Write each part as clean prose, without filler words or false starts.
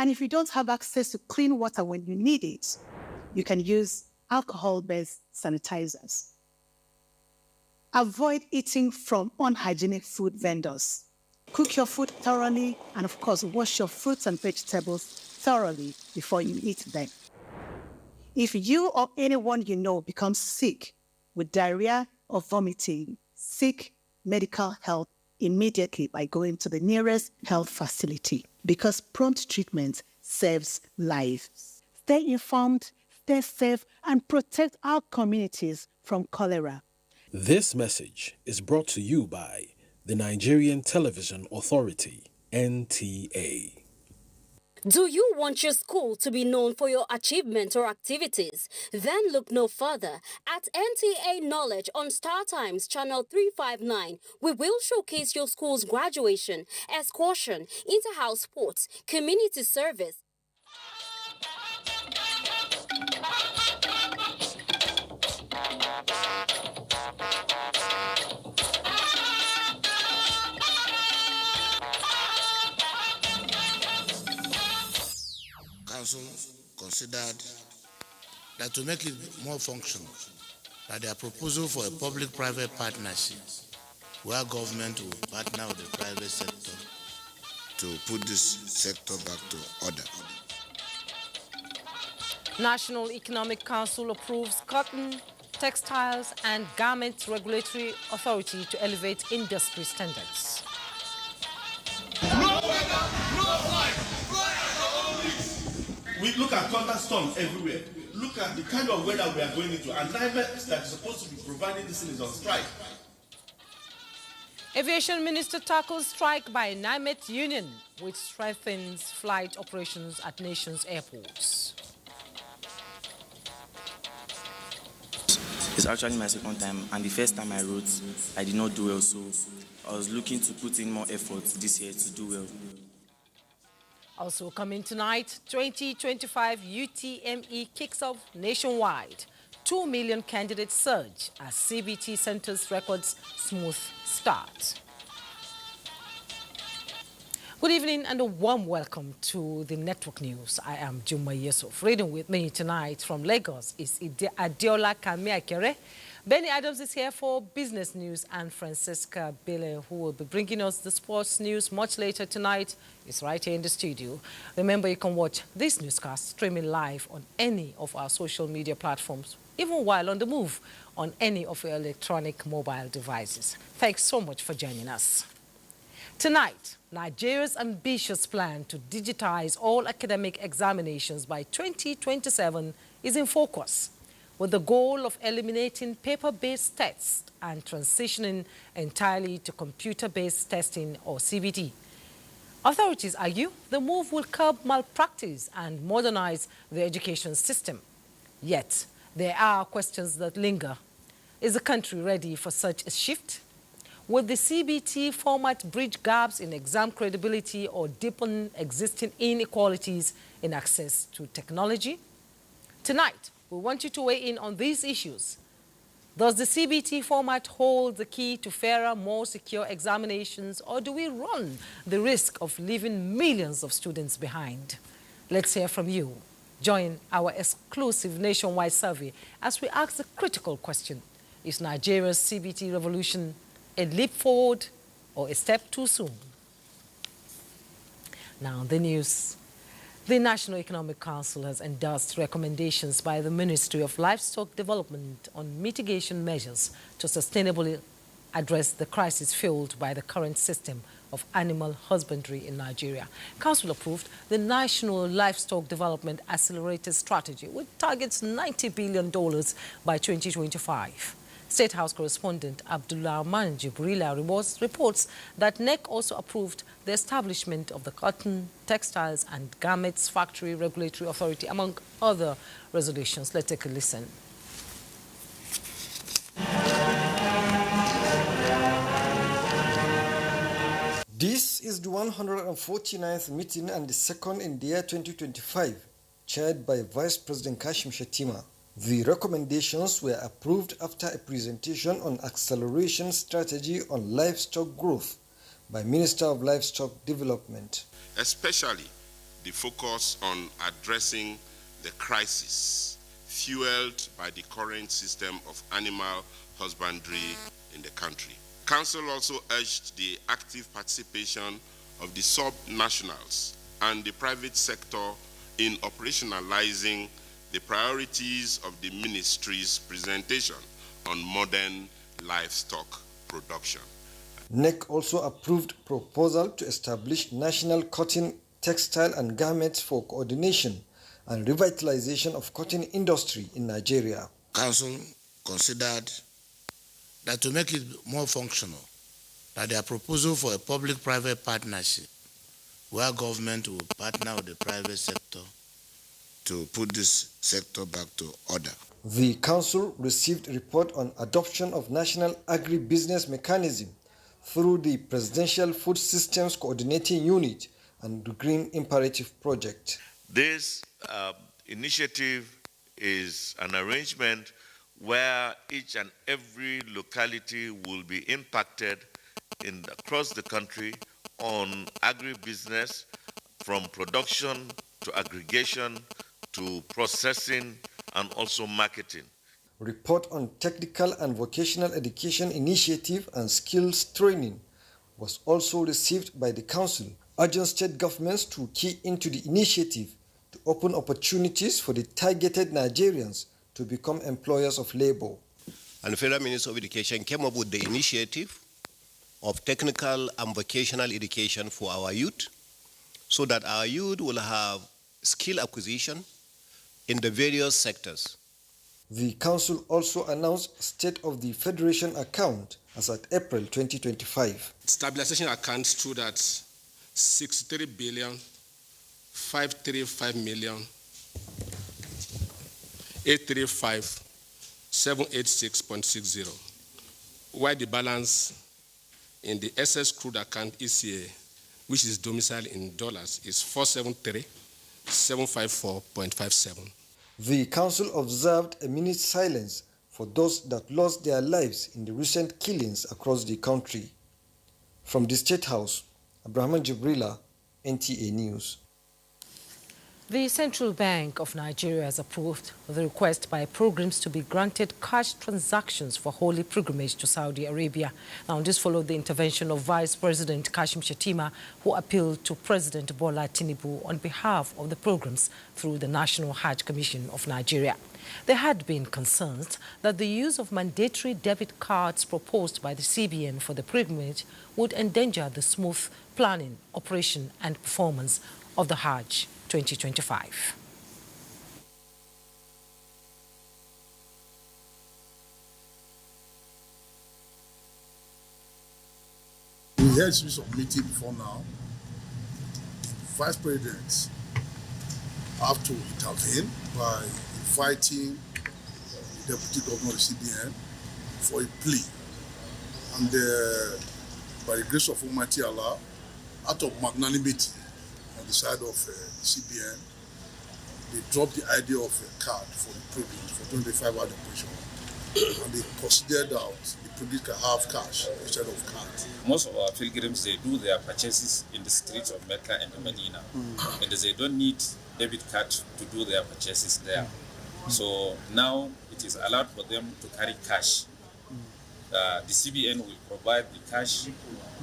And if you don't have access to clean water when you need it, you can use alcohol-based sanitizers. Avoid eating from unhygienic food vendors. Cook your food thoroughly, and of course, wash your fruits and vegetables thoroughly before you eat them. If you or anyone you know becomes sick with diarrhea or vomiting, seek medical help immediately by going to the nearest health facility, because prompt treatment saves lives. Stay informed, stay safe, and protect our communities from cholera. This message is brought to you by the Nigerian Television Authority, NTA. Do you want your school to be known for your achievements or activities? Then look no further. At NTA Knowledge on Star Times Channel 359, we will showcase your school's graduation, excursion, inter-house sports, community service. Council considered that to make it more functional, that their proposal for a public-private partnership where government will partner with the private sector to put this sector back to order. National Economic Council approves cotton, textiles and garments regulatory authority to elevate industry standards. We look at thunderstorms everywhere. Look at the kind of weather we are going into. And NIMET that is supposed to be providing this thing is on strike. Aviation Minister tackles strike by NIMET Union, which strengthens flight operations at nation's airports. It's actually my second time, and the first time I wrote, I did not do well, so I was looking to put in more effort this year to do well. Also coming tonight, 2025 UTME kicks off nationwide. 2 million candidates surge as CBT centers records smooth start. Good evening and a warm welcome to the Network News. I am Juma Yusuf. Reading with me tonight from Lagos is Adiola Kamiakere. Benny Adams is here for business news, and Francesca Bele, who will be bringing us the sports news much later tonight, is right here in the studio. Remember, you can watch this newscast streaming live on any of our social media platforms, even while on the move on any of your electronic mobile devices. Thanks so much for joining us. Tonight, Nigeria's ambitious plan to digitize all academic examinations by 2027 is in focus, with the goal of eliminating paper-based tests and transitioning entirely to computer-based testing, or CBT. Authorities argue the move will curb malpractice and modernize the education system. Yet, there are questions that linger. Is the country ready for such a shift? Will the CBT format bridge gaps in exam credibility or deepen existing inequalities in access to technology? Tonight, we want you to weigh in on these issues. Does the CBT format hold the key to fairer, more secure examinations, or do we run the risk of leaving millions of students behind? Let's hear from you. Join our exclusive nationwide survey as we ask the critical question: is Nigeria's CBT revolution a leap forward or a step too soon? Now, the news. The National Economic Council has endorsed recommendations by the Ministry of Livestock Development on mitigation measures to sustainably address the crisis fueled by the current system of animal husbandry in Nigeria. Council approved the National Livestock Development Accelerated Strategy, which targets $90 billion by 2025. State House correspondent Abdullah Rahman Jibrila reports that NEC also approved the establishment of the Cotton, Textiles and Garments Factory Regulatory Authority, among other resolutions. Let's take a listen. This is the 149th meeting and the second in the year 2025, chaired by Vice President Kashim Shettima. The recommendations were approved after a presentation on acceleration strategy on livestock growth by Minister of Livestock Development. Especially the focus on addressing the crisis fueled by the current system of animal husbandry in the country. Council also urged the active participation of the sub-nationals and the private sector in operationalizing the priorities of the ministry's presentation on modern livestock production. NEC also approved proposal to establish national cotton, textile and garments for coordination and revitalization of cotton industry in Nigeria. Council considered that to make it more functional, that their proposal for a public-private partnership where government will partner with the private sector to put this sector back to order. The council received a report on adoption of national agri-business mechanism through the Presidential Food Systems Coordinating Unit and the Green Imperative Project. This initiative is an arrangement where each and every locality will be impacted across the country on agribusiness, from production to aggregation to processing and also marketing. Report on technical and vocational education initiative and skills training was also received by the council, urging state governments to key into the initiative to open opportunities for the targeted Nigerians to become employers of labor. And the Federal Minister of Education came up with the initiative of technical and vocational education for our youth, so that our youth will have skill acquisition in the various sectors. The council also announced State of the Federation account as at April 2025. Stabilization account stood at 63 billion 535 million 835 786.60, while the balance in the excess crude account ECA, which is domiciled in dollars, is 473 754.57. The council observed a minute's silence for those that lost their lives in the recent killings across the country. From the State House, Abraham Jibrila, NTA News. The Central Bank of Nigeria has approved the request by Pilgrims to be granted cash transactions for holy pilgrimage to Saudi Arabia. Now, this followed the intervention of Vice President Kashim Shettima, who appealed to President Bola Tinubu on behalf of the pilgrims through the National Hajj Commission of Nigeria. There had been concerns that the use of mandatory debit cards proposed by the CBN for the pilgrimage would endanger the smooth planning, operation and performance of the Hajj 2025. We had a series of meetings before now. Vice presidents have to intervene by inviting the deputy governor of the CBN for a plea. And by the grace of Almighty Allah, out of magnanimity on the side of the CBN, they dropped the idea of a card for the pilgrims for 25-hour operation. And they considered out the pilgrims can have cash instead of cards. Most of our pilgrims, they do their purchases in the streets of Mecca and Medina. And they don't need debit card to do their purchases there. So now it is allowed for them to carry cash. The CBN will provide the cash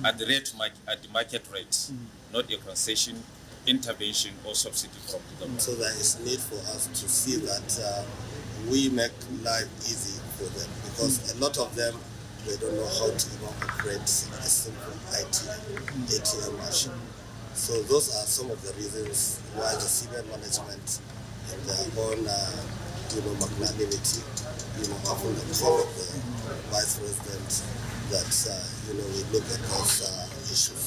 at the market rate, not a concession, intervention or subsidy from the government. So there is need for us to see that we make life easy for them, because a lot of them, they don't know how to even operate a simple ATM machine. So those are some of the reasons why the CBN management, in their own magnanimity, often the call of the Vice President that we look at those issues.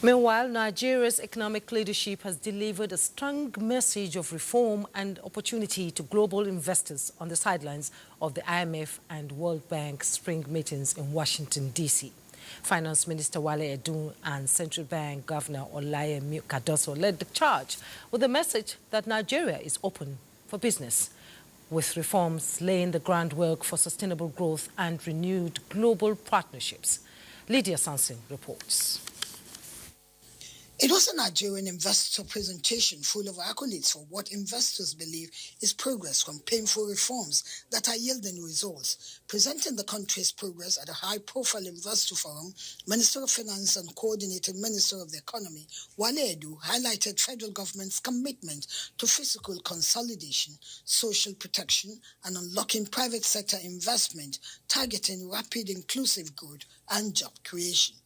Meanwhile, Nigeria's economic leadership has delivered a strong message of reform and opportunity to global investors on the sidelines of the IMF and World Bank spring meetings in Washington, D.C. Finance Minister Wale Edun and Central Bank Governor Olayemi Kadoso led the charge with a message that Nigeria is open for business, with reforms laying the groundwork for sustainable growth and renewed global partnerships. Lydia Sanson reports. It was a Nigerian investor presentation full of accolades for what investors believe is progress from painful reforms that are yielding results. Presenting the country's progress at a high-profile investor forum, Minister of Finance and Coordinating Minister of the Economy, Wale Edu, highlighted federal government's commitment to fiscal consolidation, social protection, and unlocking private sector investment, targeting rapid inclusive growth and job creation.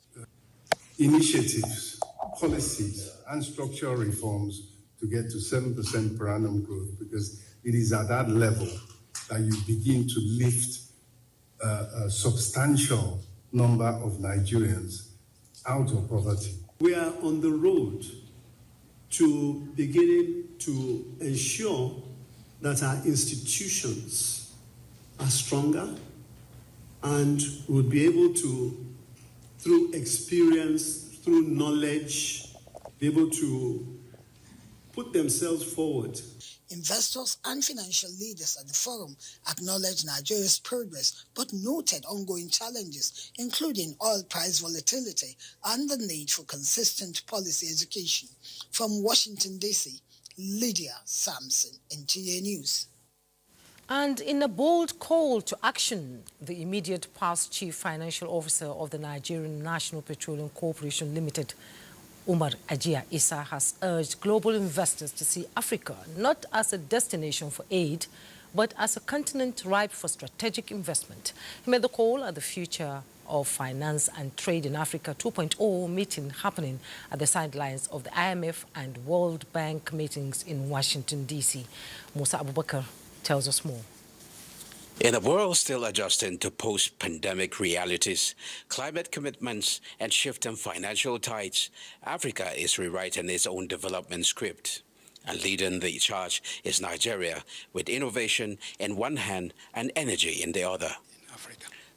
Initiatives, policies, and structural reforms to get to 7% per annum growth, because it is at that level that you begin to lift a substantial number of Nigerians out of poverty. We are on the road to beginning to ensure that our institutions are stronger and would be able to, through experience, through knowledge, be able to put themselves forward. Investors and financial leaders at the forum acknowledged Nigeria's progress but noted ongoing challenges, including oil price volatility and the need for consistent policy education. From Washington, D.C., Lydia Sampson, NTA News. And in a bold call to action, the immediate past Chief Financial Officer of the Nigerian National Petroleum Corporation Limited, Umar Ajia Issa, has urged global investors to see Africa not as a destination for aid, but as a continent ripe for strategic investment. He made the call at the Future of Finance and Trade in Africa 2.0 meeting happening at the sidelines of the IMF and World Bank meetings in Washington, D.C. Musa Abubakar tells us more. In a world still adjusting to post-pandemic realities, climate commitments, and shifting financial tides, Africa is rewriting its own development script. And leading the charge is Nigeria, with innovation in one hand and energy in the other.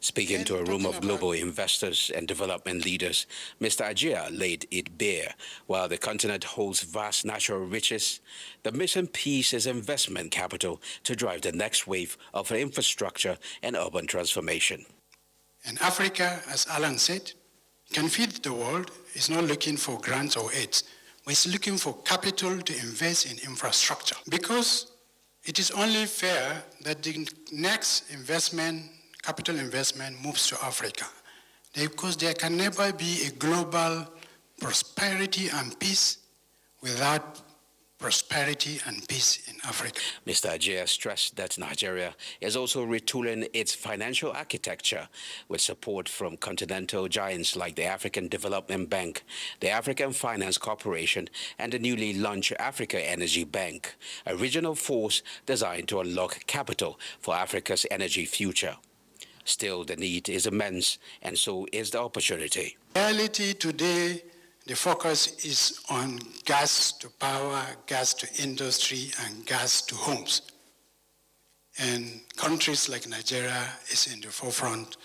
Speaking to a room of global investors and development leaders, Mr. Ajia laid it bare. While the continent holds vast natural riches, the missing piece is investment capital to drive the next wave of infrastructure and urban transformation. And Africa, as Alan said, can feed the world. It's not looking for grants or aids, but it's looking for capital to invest in infrastructure. Because it is only fair that the next capital investment moves to Africa, because there can never be a global prosperity and peace without prosperity and peace in Africa. Mr. Ajia stressed that Nigeria is also retooling its financial architecture with support from continental giants like the African Development Bank, the African Finance Corporation, and the newly launched Africa Energy Bank, a regional force designed to unlock capital for Africa's energy future. Still, the need is immense, and so is the opportunity. Reality today, the focus is on gas to power, gas to industry, and gas to homes. And countries like Nigeria is in the forefront,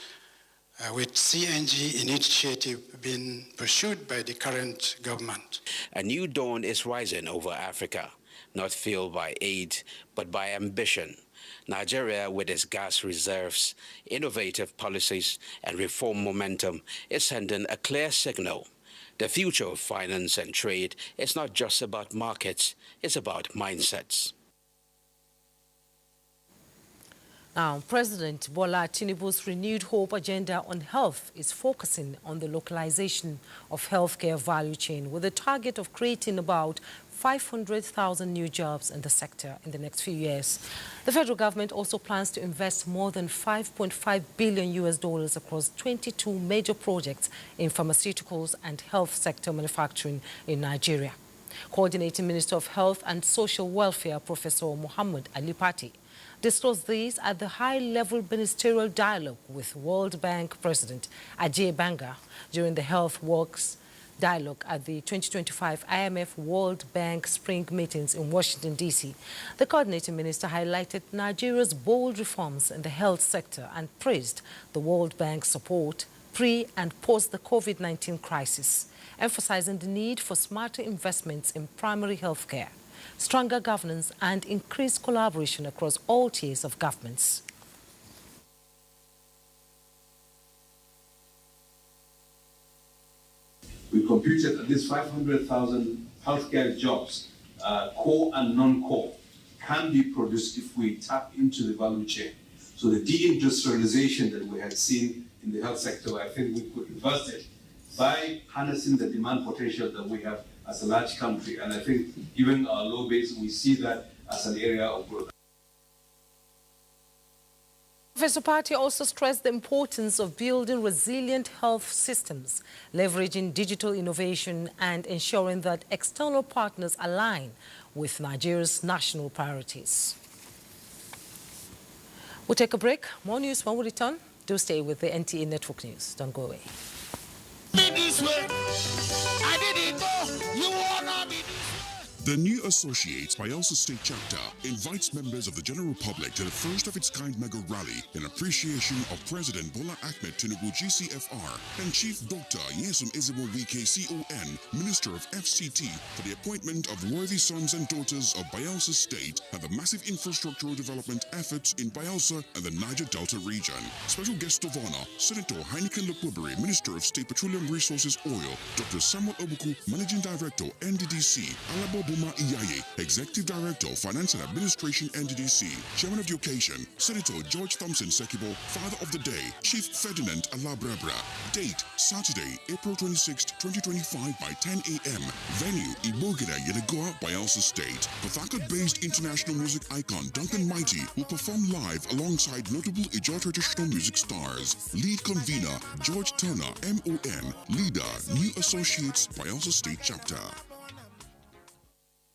with CNG initiative being pursued by the current government. A new dawn is rising over Africa, not fueled by aid, but by ambition. Nigeria, with its gas reserves, innovative policies, and reform momentum, is sending a clear signal. The future of finance and trade is not just about markets, it's about mindsets. Now, President Bola Tinubu's renewed hope agenda on health is focusing on the localization of healthcare value chain with a target of creating about 500,000 new jobs in the sector in the next few years. The federal government also plans to invest more than $5.5 billion across 22 major projects in pharmaceuticals and health sector manufacturing in Nigeria. Coordinating Minister of Health and Social Welfare, Professor Muhammad Ali Pati, disclosed these at the high-level ministerial dialogue with World Bank President Ajay Banga during the Health Works Dialogue at the 2025 IMF World Bank Spring Meetings in Washington, D.C. The coordinating minister highlighted Nigeria's bold reforms in the health sector and praised the World Bank's support pre- and post the COVID-19 crisis, emphasizing the need for smarter investments in primary health care, stronger governance, and increased collaboration across all tiers of governments. We computed at least 500,000 healthcare jobs, core and non-core, can be produced if we tap into the value chain. So the deindustrialization that we had seen in the health sector, I think we could reverse it by harnessing the demand potential that we have as a large country. And I think given our low base, we see that as an area of growth. Professor Party also stressed the importance of building resilient health systems, leveraging digital innovation and ensuring that external partners align with Nigeria's national priorities. We'll take a break. More news when we return. Do stay with the NTA Network News. Don't go away. The new Associates Bayelsa State Chapter invites members of the general public to the first of its kind mega rally in appreciation of President Bola Ahmed Tinubu GCFR and Chief Dr. Yesum Ezebo Wike CON, Minister of FCT, for the appointment of worthy sons and daughters of Bayelsa State and the massive infrastructural development efforts in Bayelsa and the Niger Delta region. Special guest of honor, Senator Heineken Lukwubere, Minister of State Petroleum Resources Oil, Dr. Samuel Obuku, Managing Director, NDDC, Alabo Buma Iyaye, Executive Director, Finance and Administration, NDDC. Chairman of the occasion, Senator George Thompson Sekibo. Father of the day, Chief Ferdinand Alabrebra. Date, Saturday, April 26, 2025 by 10 a.m. Venue, Ibogida, Yenagoa, Bayelsa State. Port-Harcourt-based international music icon Duncan Mighty will perform live alongside notable Ijaw traditional music stars. Lead convener, George Turner, MON. Leader, New Associates, Bayelsa State Chapter.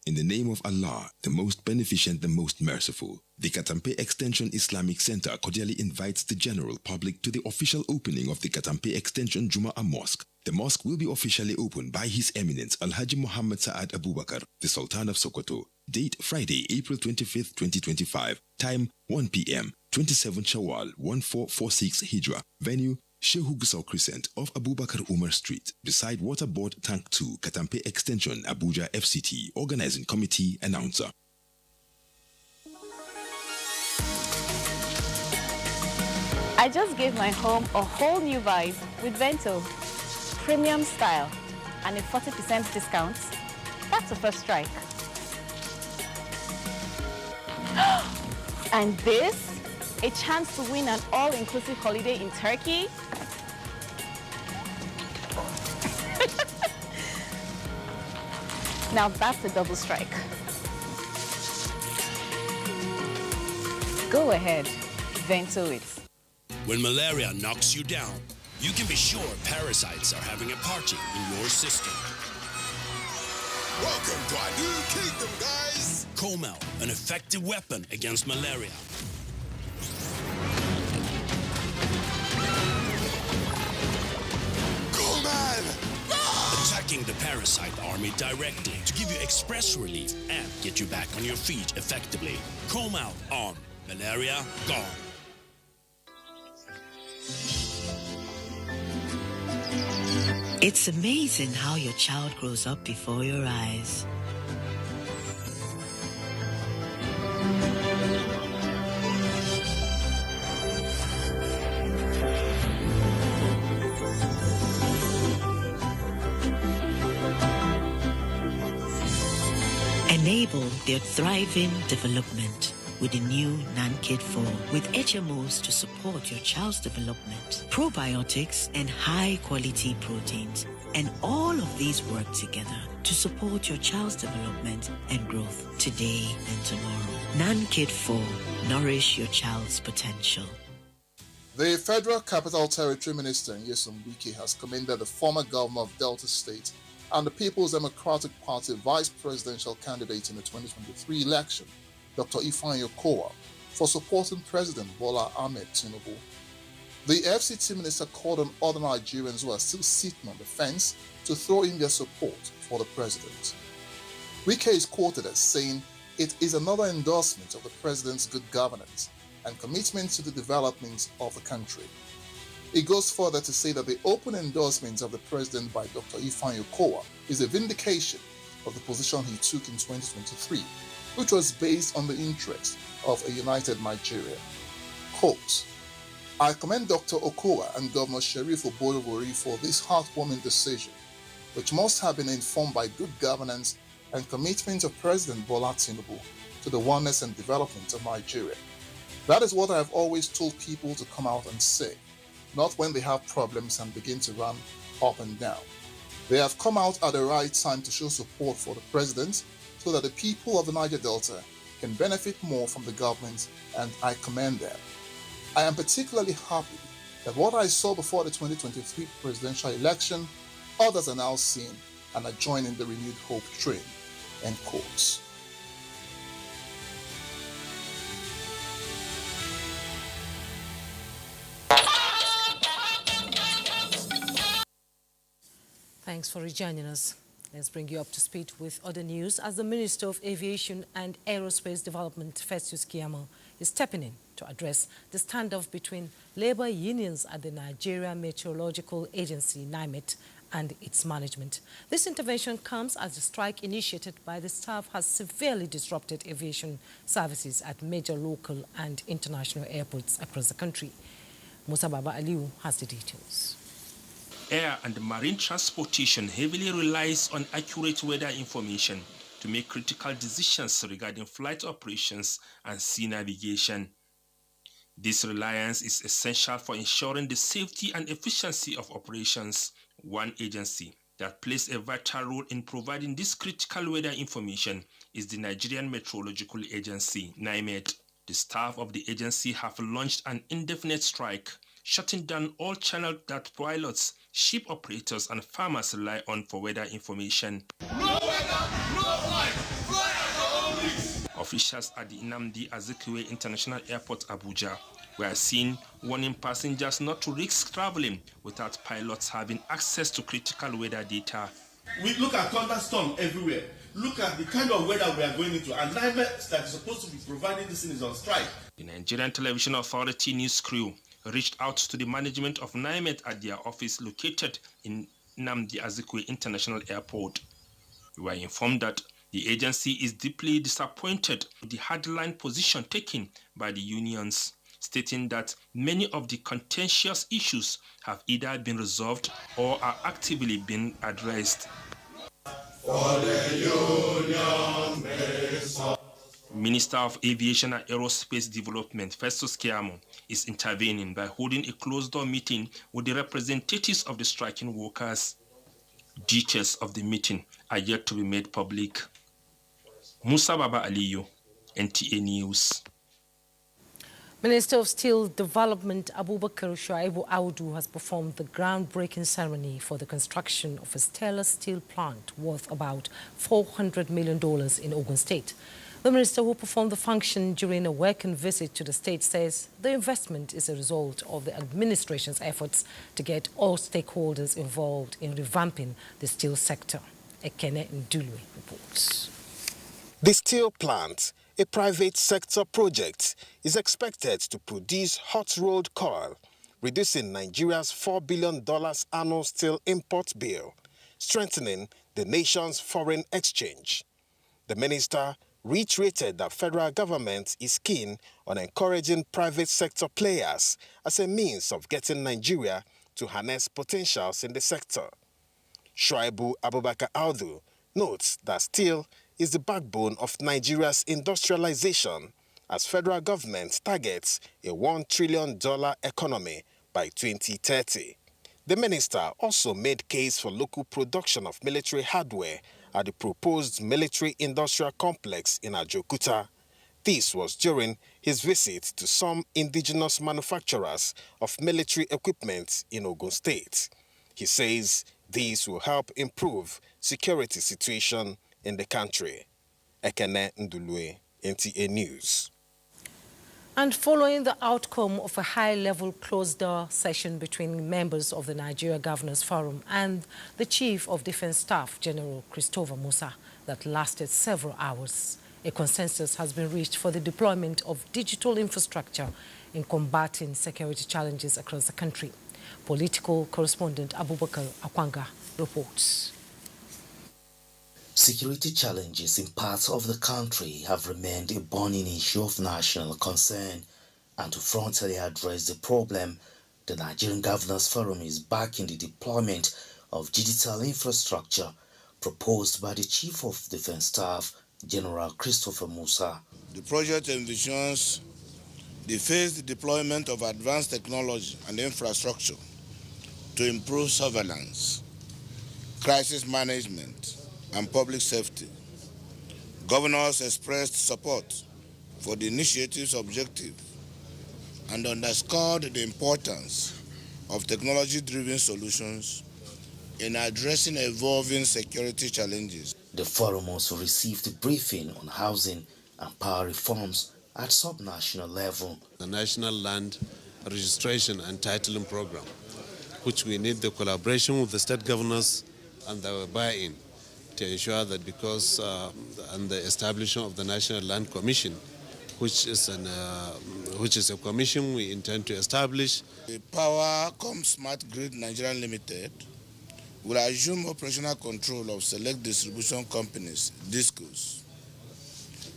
In the name of Allah, the most beneficent, the most merciful, the Katampe Extension Islamic Center cordially invites the general public to the official opening of the Katampe Extension Jum'ah Mosque. The mosque will be officially opened by His Eminence Alhaji Muhammad Saad Abubakar, the Sultan of Sokoto. Date Friday, April 25th, 2025. Time 1 p.m. 27 Shawwal 1446 Hijra. Venue Shehu Gusau Crescent off Abubakar Umar Street, beside Water Board Tank 2, Katampe Extension, Abuja FCT. Organizing Committee Announcer. I just gave my home a whole new vibe with Vento. Premium style and a 40% discount. That's the first strike. And this? A chance to win an all-inclusive holiday in Turkey? Now that's a double strike. Go ahead, Vento it. When malaria knocks you down, you can be sure parasites are having a party in your system. Welcome to our new kingdom, guys! Comel, an effective weapon against malaria. Attacking the parasite army directly to give you express relief and get you back on your feet effectively. Comel on. Malaria gone. It's amazing how your child grows up before your eyes. Enable their thriving development with the new NanKid 4 with HMOs to support your child's development, probiotics and high-quality proteins. And all of these work together to support your child's development and growth today and tomorrow. NanKid 4, nourish your child's potential. The Federal Capital Territory Minister Nyesom Wike has commended the former governor of Delta State and the People's Democratic Party vice presidential candidate in the 2023 election, Dr. Ifeanyi Okowa, for supporting President Bola Ahmed Tinubu. The FCT minister called on other Nigerians who are still sitting on the fence to throw in their support for the president. Wike is quoted as saying, "It is another endorsement of the president's good governance and commitment to the development of the country." It goes further to say that the open endorsement of the president by Dr. Ifeanyi Okowa is a vindication of the position he took in 2023, which was based on the interest of a united Nigeria. Quote, "I commend Dr. Okowa and Governor Sheriff Oboyevori for this heartwarming decision. which must have been informed by good governance and commitment of President Bola Tinubu to the oneness and development of Nigeria. That is what I have always told people to come out and say, not when they have problems and begin to run up and down. They have come out at the right time to show support for the president so that the people of the Niger Delta can benefit more from the government, and I commend them. I am particularly happy that what I saw before the 2023 presidential election, others are now seeing and are joining the renewed hope train. End quotes. Thanks for rejoining us. Let's bring you up to speed with other news as the Minister of Aviation and Aerospace Development, Festus Keyamo, is stepping in to address the standoff between labor unions at the Nigerian Meteorological Agency, NIMET, and its management. This intervention comes as the strike initiated by the staff has severely disrupted aviation services at major local and international airports across the country. Musa Baba Aliu has the details. Air and marine transportation heavily relies on accurate weather information to make critical decisions regarding flight operations and sea navigation. This reliance is essential for ensuring the safety and efficiency of operations. One agency that plays a vital role in providing this critical weather information is the Nigerian Meteorological Agency, NIMET. The staff of the agency have launched an indefinite strike, shutting down all channels that pilots, ship operators and farmers rely on for weather information. No weather, no flight. Fly at your own risk. Officials at the Nnamdi Azikiwe International Airport, Abuja, were seen warning passengers not to risk traveling without pilots having access to critical weather data. We look at thunderstorm everywhere. Look at the kind of weather we are going into. And NIMET that is supposed to be providing this thing is on strike. The Nigerian Television Authority news crew reached out to the management of NIMET at their office located in Nnamdi Azikiwe International Airport. We were informed that the agency is deeply disappointed with the hardline position taken by the unions, stating that many of the contentious issues have either been resolved or are actively being addressed. Minister of Aviation and Aerospace Development, Festus Keyamo, is intervening by holding a closed-door meeting with the representatives of the striking workers. Details of the meeting are yet to be made public. Musa Baba Aliyu, NTA News. Minister of Steel Development Abubakar Shuaibu Audu has performed the groundbreaking ceremony for the construction of a stainless steel plant worth about $400 million in Ogun State. The minister, who performed the function during a working visit to the state, says the investment is a result of the administration's efforts to get all stakeholders involved in revamping the steel sector. Ekene Ndulwe reports. The steel plant, a private sector project, is expected to produce hot-rolled coil, reducing Nigeria's $4 billion annual steel import bill, strengthening the nation's foreign exchange. The minister reiterated that federal government is keen on encouraging private sector players as a means of getting Nigeria to harness potentials in the sector. Shuaibu Abubakar Audu notes that steel is the backbone of Nigeria's industrialization as federal government targets a $1 trillion economy by 2030. The minister also made case for local production of military hardware at the proposed military industrial complex in Ajokuta. This was during his visit to some indigenous manufacturers of military equipment in Ogun State. He says these will help improve security situation in the country. Ekene Ndulwe, NTA News. And following the outcome of a high-level closed-door session between members of the Nigeria Governors Forum and the Chief of Defense Staff, General Christopher Musa, that lasted several hours, a consensus has been reached for the deployment of digital infrastructure in combating security challenges across the country. Political correspondent Abubakar Akwanga reports. Security challenges in parts of the country have remained a burning issue of national concern, and to frontally address the problem, the Nigerian Governors Forum is backing the deployment of digital infrastructure proposed by the Chief of Defense Staff, General Christopher Musa. The project envisions the phased deployment of advanced technology and infrastructure to improve surveillance, crisis management, and public safety. Governors expressed support for the initiative's objective and underscored the importance of technology-driven solutions in addressing evolving security challenges. The forum also received a briefing on housing and power reforms at sub-national level. The National Land Registration and Titling Program, which we need the collaboration with the state governors and their buy-in to ensure that and the establishment of the National Land Commission, which is a commission we intend to establish. The Powercom Smart Grid Nigerian Limited will assume operational control of select distribution companies, DISCOs,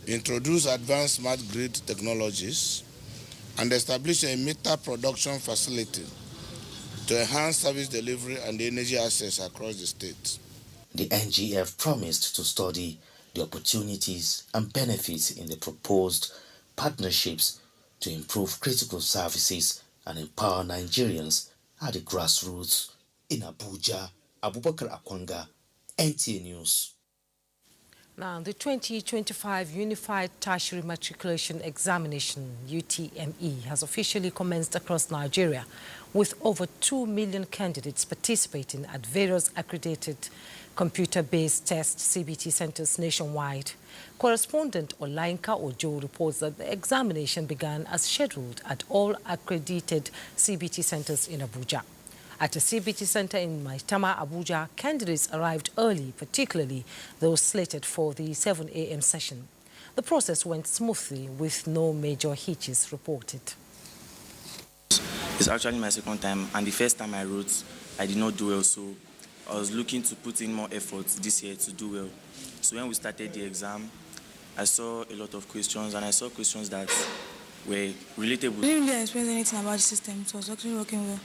introduce advanced smart grid technologies, and establish a meter production facility to enhance service delivery and energy access across the state. The NGF promised to study the opportunities and benefits in the proposed partnerships to improve critical services and empower Nigerians at the grassroots. In Abuja, Abubakar Akwanga, NTA News. Now, the 2025 Unified Tertiary Matriculation Examination, UTME, has officially commenced across Nigeria, with over 2 million candidates participating at various accredited computer-based test CBT centers nationwide. Correspondent Olainka Ojo reports that the examination began as scheduled at all accredited CBT centers in Abuja. At a CBT center in Maitama, Abuja, candidates arrived early, particularly those slated for the 7 a.m. session. The process went smoothly with no major hitches reported. It's actually my second time, and the first time I wrote, I did not do well, so I was looking to put in more effort this year to do well. So when we started the exam, I saw a lot of questions, and I saw questions that were relatable. I didn't really explain anything about the system. It was actually working well.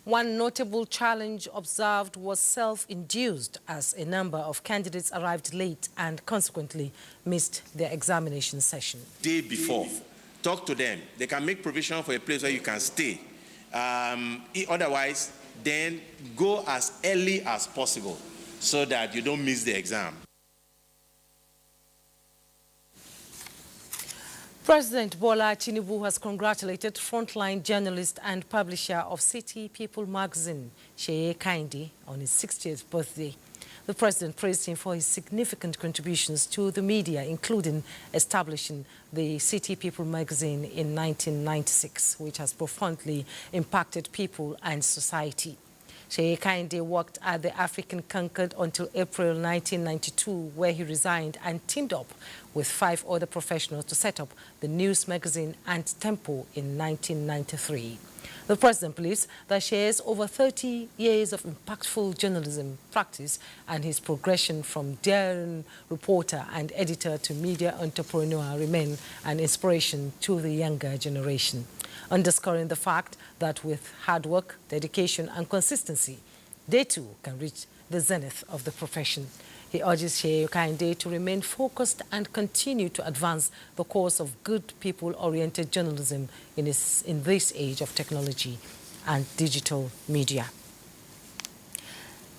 One notable challenge observed was self-induced, as a number of candidates arrived late and consequently missed their examination session. Day before, talk to them. They can make provision for a place where you can stay. Otherwise, then go as early as possible so that you don't miss the exam. President Bola Tinubu has congratulated frontline journalist and publisher of City People magazine, Sheye Kainde, on his 60th birthday. The president praised him for his significant contributions to the media, including establishing the City People magazine in 1996, which has profoundly impacted people and society. Sheye Kainde worked at the African Concord until April 1992, where he resigned and teamed up with 5 other professionals to set up the news magazine and Tempo in 1993. The president believes that Sheye's over 30 years of impactful journalism practice and his progression from daring reporter and editor to media entrepreneur remain an inspiration to the younger generation, underscoring the fact that with hard work, dedication and consistency, they too can reach the zenith of the profession. He urges Sheye Kainde to remain focused and continue to advance the cause of good people-oriented journalism in this age of technology and digital media.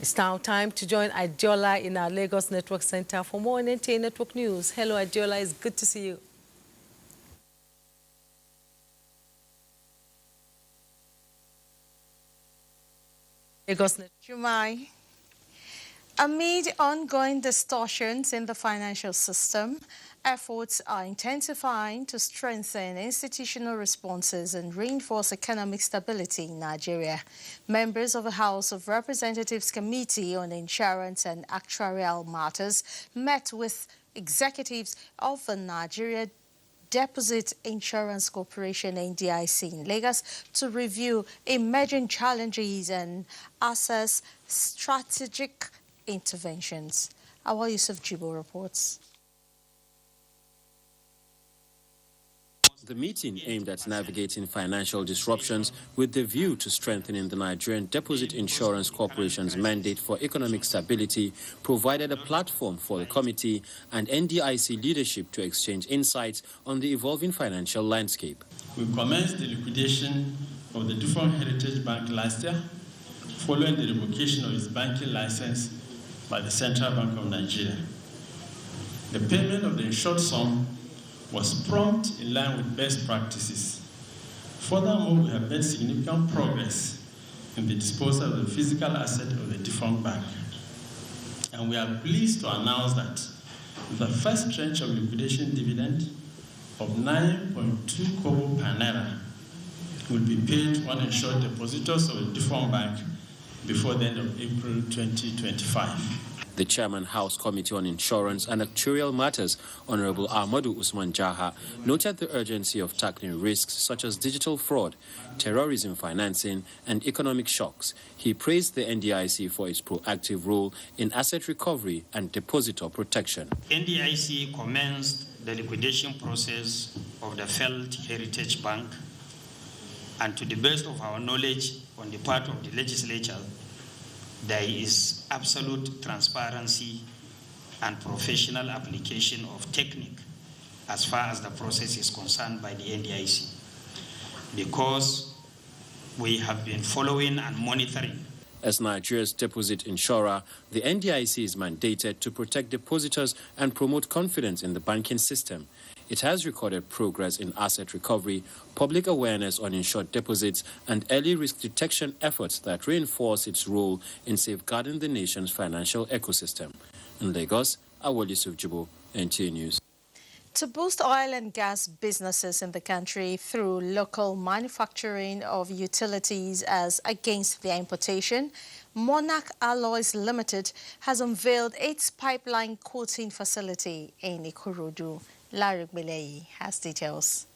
It's now time to join Adiola in our Lagos Network Center for more NTA Network News. Hello, Adiola. It's good to see you. Lagos Network. Jumai. Amid ongoing distortions in the financial system, efforts are intensifying to strengthen institutional responses and reinforce economic stability in Nigeria. Members of the House of Representatives Committee on Insurance and Actuarial Matters met with executives of the Nigeria Deposit Insurance Corporation (NDIC) in Lagos to review emerging challenges and assess strategic interventions. Our Yusuf Jibo reports. The meeting aimed at navigating financial disruptions with the view to strengthening the Nigerian Deposit Insurance Corporation's mandate for economic stability provided a platform for the committee and NDIC leadership to exchange insights on the evolving financial landscape. We commenced the liquidation of the Dufon Heritage Bank last year, following the revocation of its banking license by the Central Bank of Nigeria. The payment of the insured sum was prompt in line with best practices. Furthermore, we have made significant progress in the disposal of the physical asset of the defunct bank. And we are pleased to announce that the first tranche of liquidation dividend of 9.2 kobo per naira will be paid to uninsured depositors of the defunct bank before the end of April 2025. The Chairman House Committee on Insurance and Actuarial Matters, Honorable Ahmadu Usman Jaha, noted the urgency of tackling risks such as digital fraud, terrorism financing, and economic shocks. He praised the NDIC for its proactive role in asset recovery and depositor protection. NDIC commenced the liquidation process of the failed Heritage Bank, and to the best of our knowledge on the part of the legislature, there is absolute transparency and professional application of technique as far as the process is concerned by the NDIC, because we have been following and monitoring. As Nigeria's deposit insurer, the NDIC is mandated to protect depositors and promote confidence in the banking system. It has recorded progress in asset recovery, public awareness on insured deposits, and early risk detection efforts that reinforce its role in safeguarding the nation's financial ecosystem. In Lagos, Awol Yusuf Jibo, NTA News. To boost oil and gas businesses in the country through local manufacturing of utilities as against their importation, Monarch Alloys Limited has unveiled its pipeline coating facility in Ikorodu. Larry Bilei has details.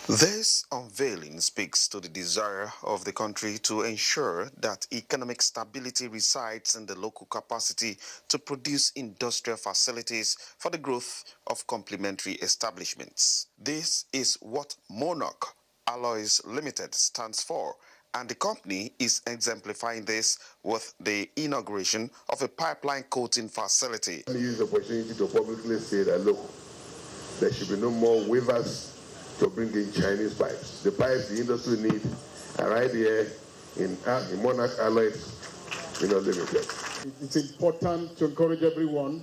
This unveiling speaks to the desire of the country to ensure that economic stability resides in the local capacity to produce industrial facilities for the growth of complementary establishments. This is what Monarch Alloys Limited stands for, and the company is exemplifying this with the inauguration of a pipeline coating facility. I use the opportunity to publicly say that, look, there should be no more waivers to bring in Chinese pipes. The pipes the industry needs are right here in Monarch Alloys Limited. It's important to encourage everyone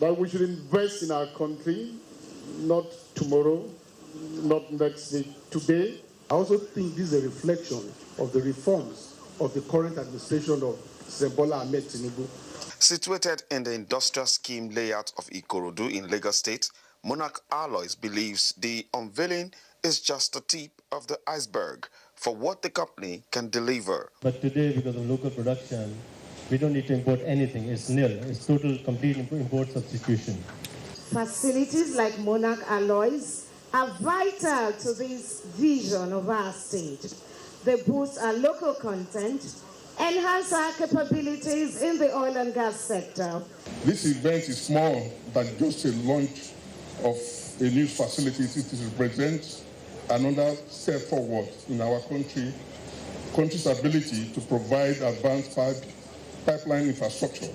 that we should invest in our country, not tomorrow, not next week, today. I also think this is a reflection of the reforms of the current administration of Bola Ahmed Tinubu. Situated in the industrial scheme layout of Ikorodu in Lagos State, Monarch Alloys believes the unveiling is just the tip of the iceberg for what the company can deliver. But today, because of local production, we don't need to import anything. It's nil. It's total, complete import substitution. Facilities like Monarch Alloys are vital to this vision of our state. They boost our local content, enhance our capabilities in the oil and gas sector. This event is more than just a launch of a new facility. It represents another step forward in our country's ability to provide advanced pipeline infrastructure.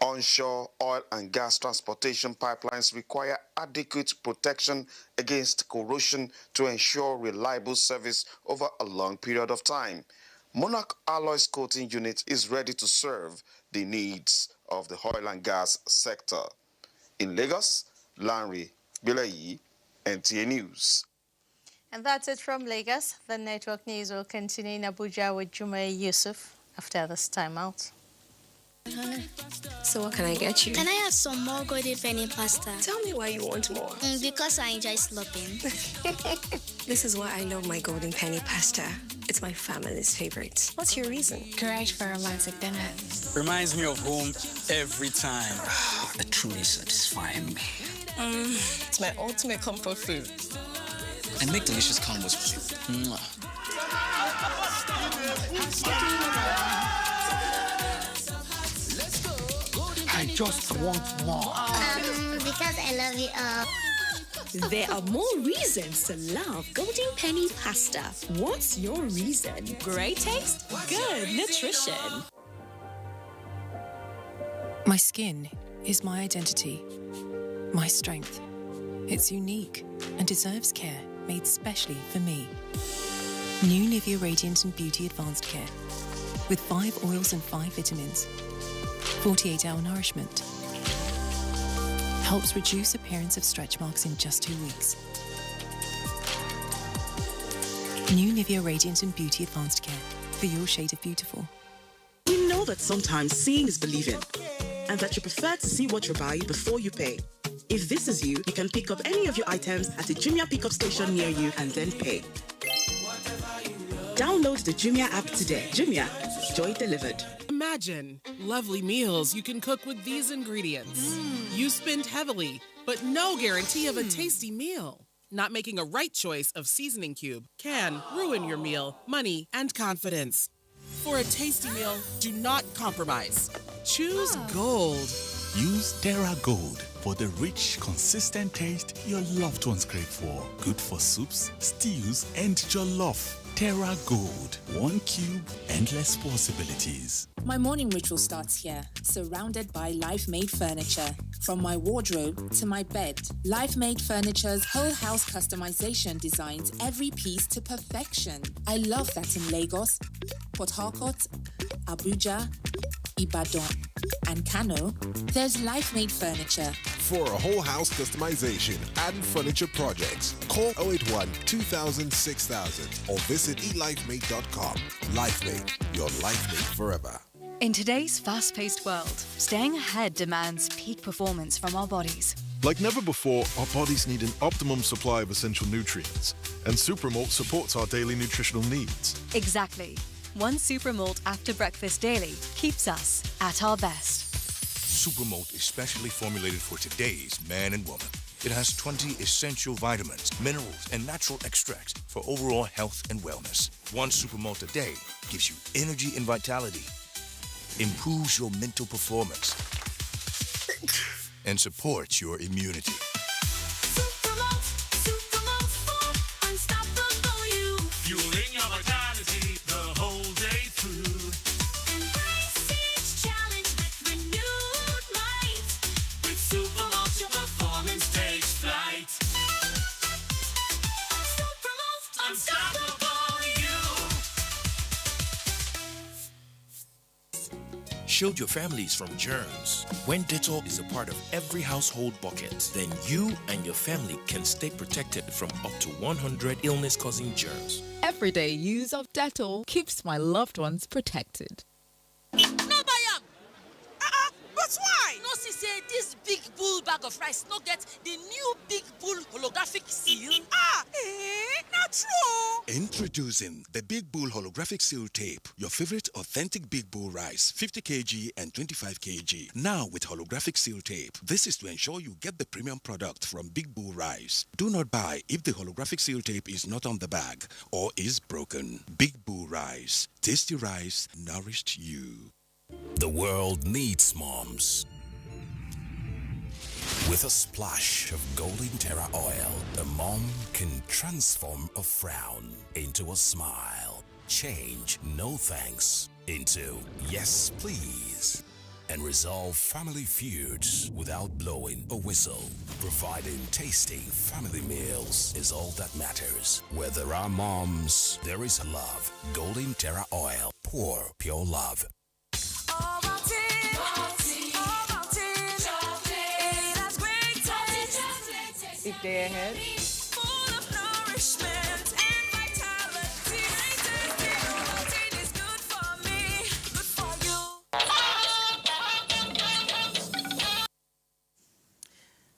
Onshore oil and gas transportation pipelines require adequate protection against corrosion to ensure reliable service over a long period of time. Monarch Alloys Coating Unit is ready to serve the needs of the oil and gas sector. In Lagos, Larry Bilei, NTA News. And that's it from Lagos. The network news will continue in Abuja with Jumai Yusuf after this timeout. So what can I get you? Can I have some more golden penny pasta? Tell me why you want more. Because I enjoy slopping. This is why I love my golden penny pasta. It's my family's favorite. What's your reason? Courage for romantic dinner. Reminds me of home every time. A truly satisfying meal. It's my ultimate comfort food. And make delicious combos with you. just want more? Because I love you all. There are more reasons to love Golden Penny pasta. What's your reason? Great taste, good nutrition. My skin is my identity, my strength. It's unique and deserves care made specially for me. New Nivea Radiant and Beauty Advanced Care with 5 oils and 5 vitamins. 48-hour nourishment. Helps reduce appearance of stretch marks in just 2 weeks. New Nivea Radiant and Beauty Advanced Care for your shade of beautiful. We know that sometimes seeing is believing, and that you prefer to see what you're buying before you pay. If this is you, you can pick up any of your items at a Jumia pickup station near you and then pay. Download the Jumia app today. Jumia, joy delivered. Imagine lovely meals you can cook with these ingredients. You spend heavily, but no guarantee of a tasty meal. Not making a right choice of seasoning cube can ruin your meal, money, and confidence. For a tasty meal, do not compromise. Choose Gold. Use Terra Gold for the rich, consistent taste your loved ones crave for. Good for soups, stews, and jollof. Terra Gold. 1 cube, endless possibilities. My morning ritual starts here, surrounded by Life-Made furniture. From my wardrobe to my bed, Life-Made Furniture's whole house customization designs every piece to perfection. I love that in Lagos, Port Harcourt, Abuja, Ibadan, and Kano, there's Life-Made Furniture. For a whole house customization and furniture projects, call 081 2000 6000 or visit elifemade.com. LifeMade, your life made forever. In today's fast-paced world, staying ahead demands peak performance from our bodies. Like never before, our bodies need an optimum supply of essential nutrients, and Supermalt supports our daily nutritional needs. Exactly. 1 Supermalt after breakfast daily keeps us at our best. Supermalt is specially formulated for today's man and woman. It has 20 essential vitamins, minerals, and natural extracts for overall health and wellness. 1 Supermalt a day gives you energy and vitality, improves your mental performance, and supports your immunity. Fueling your vitality the whole day through. Embrace each challenge with renewed might. With Supermalt, your performance takes flight. Supermalt, unstoppable you. Shield your families from germs. When Dettol is a part of every household bucket, then you and your family can stay protected from up to 100 illness-causing germs. Everyday use of Dettol keeps my loved ones protected. No buy am. But why? No see say this big bull bag of rice no get the new big bull holographic seal. Not true. Introducing the Big Bull Holographic Seal Tape, your favorite authentic Big Bull rice, 50 kg and 25 kg. Now with holographic seal tape. This is to ensure you get the premium product from Big Bull Rice. Do not buy if the holographic seal tape is not on the bag or is broken. Big Bull Rice. Tasty rice nourished you. The world needs moms. With a splash of Golden Terra oil, a mom can transform a frown into a smile. Change no thanks into yes please. And resolve family feuds without blowing a whistle. Providing tasty family meals is all that matters. Where there are moms, there is love. Golden Terra oil. Pour pure love. If they're ahead.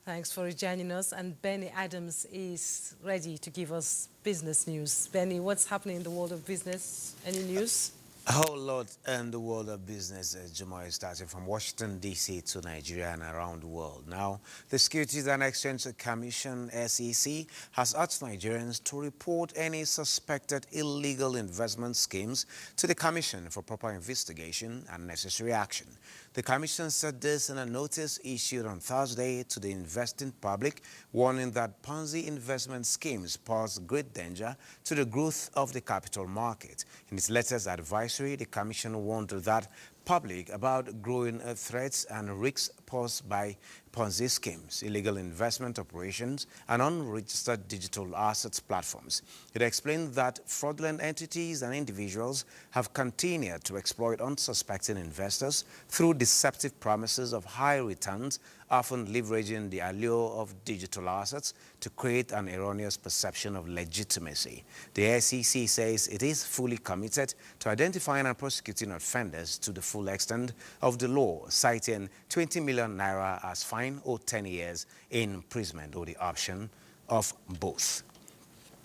Thanks for joining us. And Benny Adams is ready to give us business news. Benny, what's happening in the world of business? Any news? A whole lot in the world of business, Juma, is starting from Washington, D.C. to Nigeria and around the world. Now, the Securities and Exchange Commission, SEC, has urged Nigerians to report any suspected illegal investment schemes to the Commission for proper investigation and necessary action. The Commission said this in a notice issued on Thursday to the investing public, warning that Ponzi investment schemes pose great danger to the growth of the capital market. In its latest advisory, the Commission warned that public about growing threats and risks posed by Ponzi schemes, illegal investment operations, and unregistered digital assets platforms. It explained that fraudulent entities and individuals have continued to exploit unsuspecting investors through deceptive promises of high returns, often leveraging the allure of digital assets to create an erroneous perception of legitimacy. The SEC says it is fully committed to identifying and prosecuting offenders to the full extent of the law, citing 20 million naira as fine or 10 years in imprisonment or the option of both.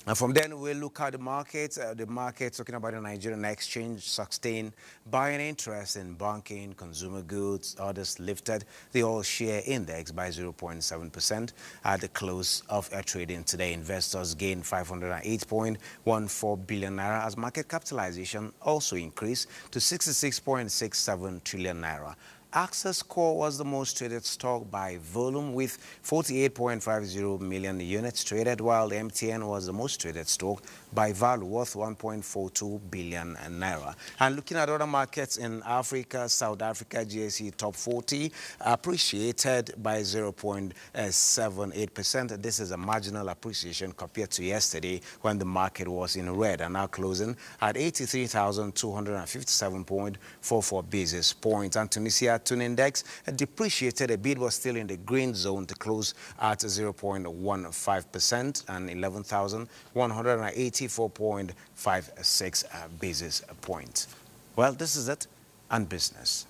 And from then, we'll look at the markets. Talking about the Nigerian exchange, sustained buying interest in banking, consumer goods, others lifted the oil share index by 0.7% at the close of trading today. Investors gained 508.14 billion naira as market capitalization also increased to 66.67 trillion naira. Access Core was the most traded stock by volume with 48.50 million units traded, while MTN was the most traded stock by value worth 1.42 billion naira. And looking at other markets in Africa, South Africa GSE top 40 appreciated by 0.78%. This is a marginal appreciation compared to yesterday when the market was in red and now closing at 83,257.44 basis points. And Tunisia Tune Index depreciated a bit, was still in the green zone to close at 0.15% and 11,184.56 basis points. Well, this is it on business.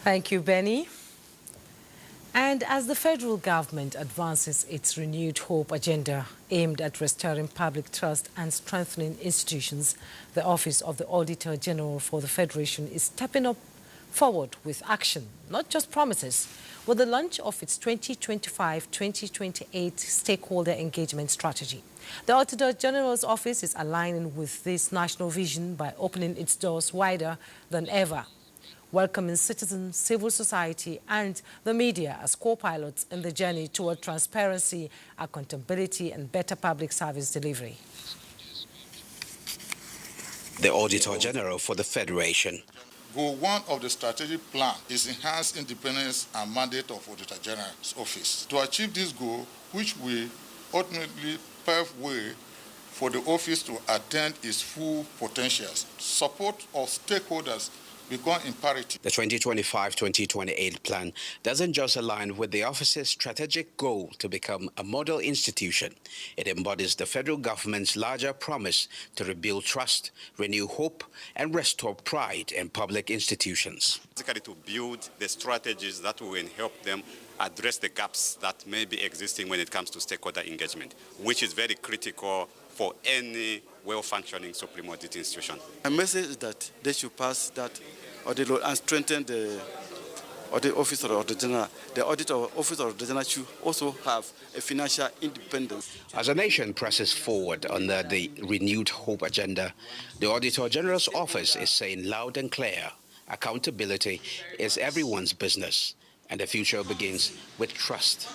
Thank you, Benny. And as the federal government advances its renewed hope agenda aimed at restoring public trust and strengthening institutions, the Office of the Auditor General for the Federation is stepping up forward with action, not just promises, with the launch of its 2025-2028 stakeholder engagement strategy. The Auditor General's office is aligning with this national vision by opening its doors wider than ever, welcoming citizens, civil society, and the media as co-pilots in the journey toward transparency, accountability, and better public service delivery. The Auditor General for the Federation. Goal 1 of the strategic plan is enhanced independence and mandate of Auditor General's office. To achieve this goal, which will ultimately pave way for the office to attain its full potentials, support of stakeholders become imperative. The 2025-2028 plan doesn't just align with the office's strategic goal to become a model institution. It embodies the federal government's larger promise to rebuild trust, renew hope, and restore pride in public institutions. Basically, to build the strategies that will help them address the gaps that may be existing when it comes to stakeholder engagement, which is very critical for any well-functioning Supreme Audit institution. My message is that they should pass that audit law and strengthen the audit office of the general. The audit office of the general should also have a financial independence. As a nation presses forward under the renewed hope agenda, the Auditor General's office is saying loud and clear, accountability is everyone's business, and the future begins with trust.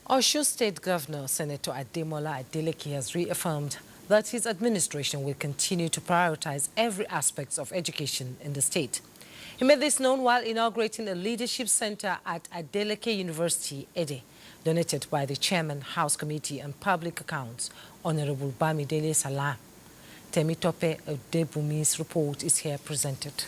Osun State Governor Senator Ademola Adeleke has reaffirmed that his administration will continue to prioritize every aspect of education in the state. He made this known while inaugurating a leadership center at Adeleke University, Ede, donated by the Chairman, House Committee on Public Accounts, Honorable Bamidele Salah. Temitope Odebumi's report is here presented.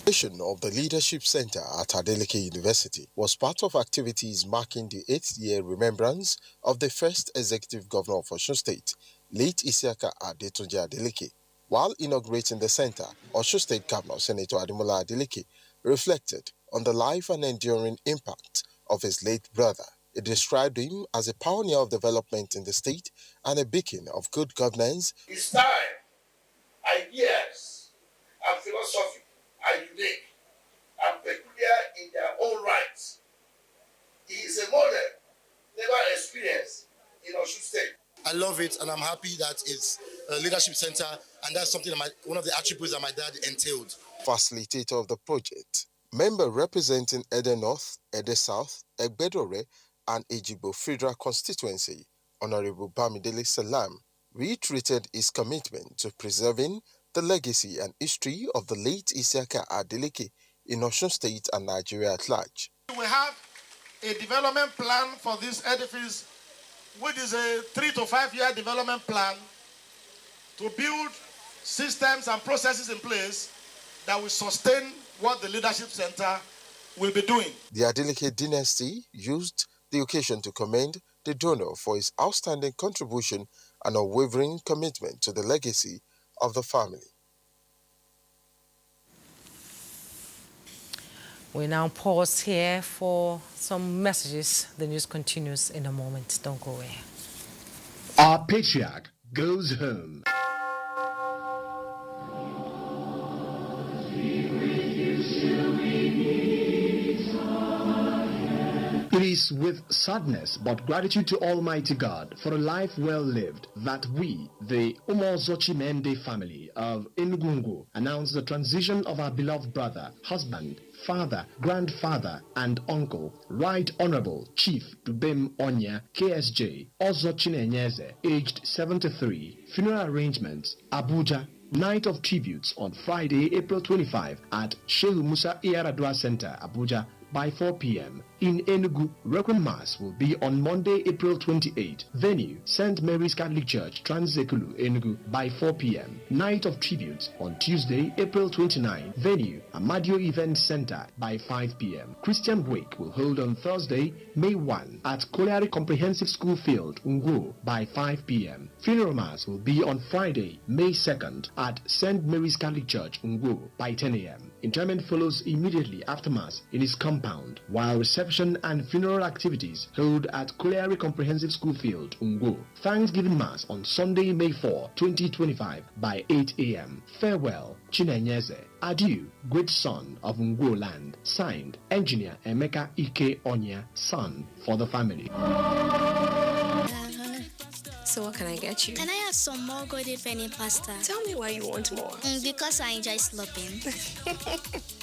Of the Leadership Center at Adeleke University was part of activities marking the 8th-year remembrance of the first executive governor of Osun State, late Isiaka Adetunji Adeleke. While inaugurating the center, Osun State Governor Senator Ademola Adeleke reflected on the life and enduring impact of his late brother It described him as a pioneer of development in the state and a beacon of good governance. His style, ideas, and philosophy are unique and peculiar in their own rights. He is a model never experienced in Osun State. I love it, and I'm happy that it's a leadership center, and that's something that one of the attributes that my dad entailed. Facilitator of the project, member representing Ede North, Ede South, Egbedore, and Ejibo Federal Constituency, Honorable Bamidele Salam, reiterated his commitment to preserving the legacy and history of the late Isiaka Adeleke in Osun State and Nigeria at large. We have a development plan for this edifice, which is a 3 to 5 year development plan to build systems and processes in place that will sustain what the Leadership Center will be doing. The Adeleke dynasty used the occasion to commend the donor for his outstanding contribution and unwavering commitment to the legacy of the family. We now pause here for some messages. The news continues in a moment. Don't go away. Our patriarch goes home. It is with sadness but gratitude to Almighty God for a life well lived that we, the Umozochi Mende family of Enugungu, announce the transition of our beloved brother, husband, father, grandfather, and uncle, Right Honorable Chief Dubem Onya, KSJ, Ozochineneze, aged 73. Funeral arrangements, Abuja. Night of tributes on Friday, April 25 at Sheikh Musa Iyaradua Center, Abuja, by 4 p.m. In Enugu, Requiem Mass will be on Monday, April 28. Venue, St. Mary's Catholic Church, Transekulu, Enugu, by 4 p.m. Night of tributes on Tuesday, April 29. Venue, Amadio Event Center, by 5 p.m. Christian break will hold on Thursday, May 1 at Koleari Comprehensive School Field, Unguo, by 5 p.m. Funeral Mass will be on Friday, May 2nd at St. Mary's Catholic Church, Unguo, by 10 a.m. Interment follows immediately after Mass in his compound, while reception and funeral activities held at Koleari Comprehensive School Field, Unguo. Thanksgiving Mass on Sunday, May 4, 2025 by 8 a.m. Farewell, Chinenyeze. Adieu, great son of Unguo land. Signed, Engineer Emeka Ike Onya, son for the family. So what can I get you? Can I have some more golden penny pasta? Tell me why you want more. Because I enjoy slopping.